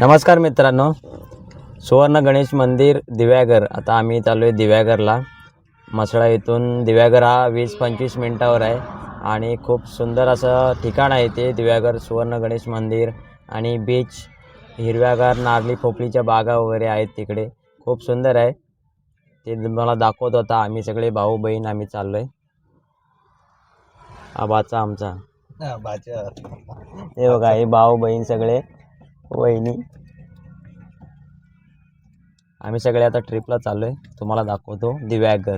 नमस्कार मित्रांनो, सुवर्ण गणेश मंदिर दिव्यागर. आता आम्ही चाललो आहे दिव्यागरला. मसळा इथून दिव्यागर हा 20-25 मिनटावर आहे आणि खूप सुंदर असं ठिकाण आहे ते दिव्यागर. सुवर्ण गणेश मंदिर आणि बीच, हिरव्यागार नारळी पोपळीच्या बागा वगैरे आहेत तिकडे. खूप सुंदर आहे ते. मला दाखवत होता. आम्ही सगळे भाऊ बहीण आम्ही चाललो आहे. हा बाचा आमचा हे बघा, हे भाऊ बहीण सगळे, वहिनी. आम्ही सगळे आता ट्रिपला चाललोय. तुम्हाला दाखवतो दिव्यागर.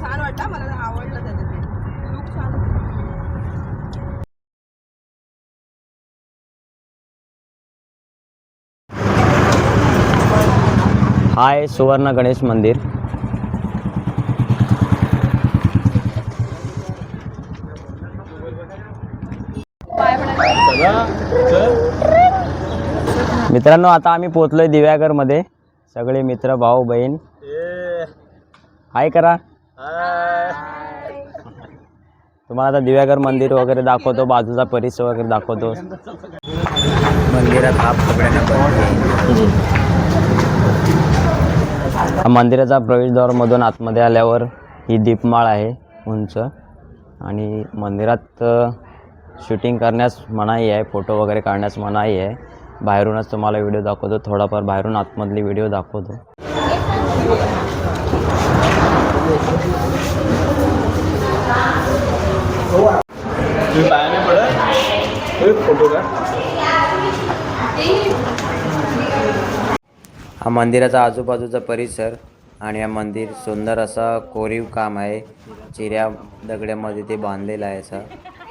छान वाटतं, मला आवडलं त्याचं लुक छान. हा आहे सुवर्ण गणेश मंदिर. मित्रांनो, आता आम्ही पोहोचलोय दिव्यागर मध्ये. सगळे मित्र भाऊ बहीण हाय करा. तुम्हाला आता दिव्यागर मंदिर वगैरे दाखवतो, बाजूचा परिसर वगैरे दाखवतो. मंदिरात मंदिराचा प्रवेशद्वारामधून आतमध्ये आल्यावर ही दीपमाळ आहे उंच. आणि मंदिरात शूटिंग करण्यास मनाई आहे, फोटो वगैरे काढण्यास मनाई आहे. बाहेरूनच तुम्हाला व्हिडिओ दाखवतो, थोडाफार बाहेरून आतमधली व्हिडिओ दाखवतो. हा मंदिराचा आजूबाजूचा परिसर आणि हा मंदिर सुंदर असा कोरीव काम आहे. चिऱ्या दगड्यामध्ये ते बांधलेलं आहे. असं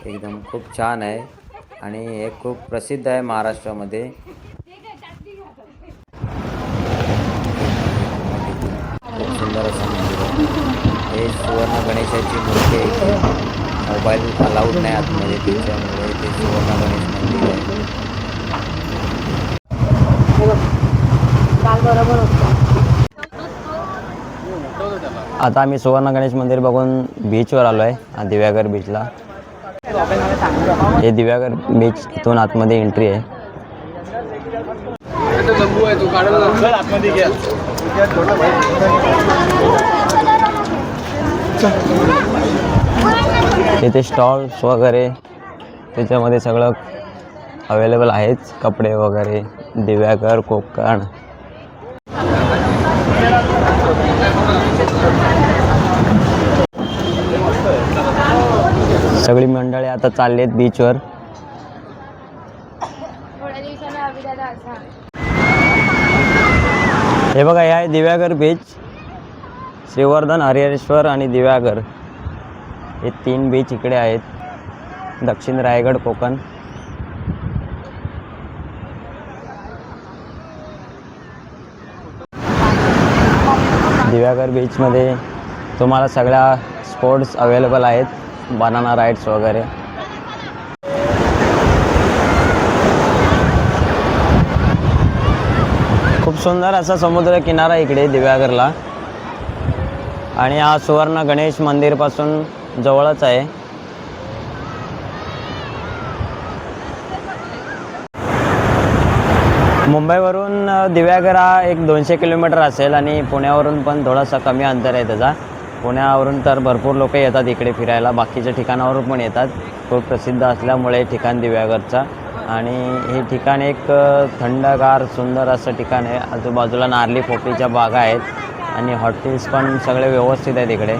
एकदम खूप छान आहे आणि हे खूप प्रसिद्ध आहे महाराष्ट्रामध्ये. खूप सुंदर असं मंदिर आहे हे. सुवर्ण गणेशाची मूर्ती आहे. मोबाईल अलाउड नाही आतमध्ये, त्याच्यामुळे ते सुवर्ण गणेश मंदिर आहे. आता आम्ही सुवर्ण गणेश मंदिर बघून बीचवर आलो आहे, दिव्यागर बीचला. हे दिव्यागर बीच इथून आतमध्ये एंट्री आहे. इथे स्टॉल्स वगैरे त्याच्यामध्ये सगळं अवेलेबल आहेच, कपडे वगैरे. दिव्यागर कोकण. सगळी मंडळी आता चालली आहेत बीचवर. हे बघा, हे आहे दिव्यागर बीच. श्रीवर्धन, हरिहरेश्वर आणि दिव्यागर हे 3 बीच इकडे आहेत. दक्षिण रायगड, कोकण. दिव्यागर बीचमध्ये तुम्हाला सगळ्या स्पोर्ट्स अवेलेबल आहेत, बनाना राईड्स वगैरे. खूप सुंदर असा समुद्र किनारा इकडे दिव्यागरला. आणि हा सुवर्ण गणेश मंदिरपासून जवळच आहे. मुंबईवरून दिव्यागर हा एक 200 किलोमीटर असेल आणि पुण्यावरून पण थोडासा कमी अंतर आहे त्याचा. पुण्यावरून तर भरपूर लोक येतात इकडे फिरायला, बाकीच्या ठिकाणावरून पण येतात. खूप प्रसिद्ध असल्यामुळे ठिकाण दिव्यागरचा. आणि हे ठिकाण एक थंडगार सुंदर असं ठिकाण आहे. आजूबाजूला नारळी पोपळीच्या बागा आहेत आणि हॉटेल्स पण सगळे व्यवस्थित आहेत इकडे.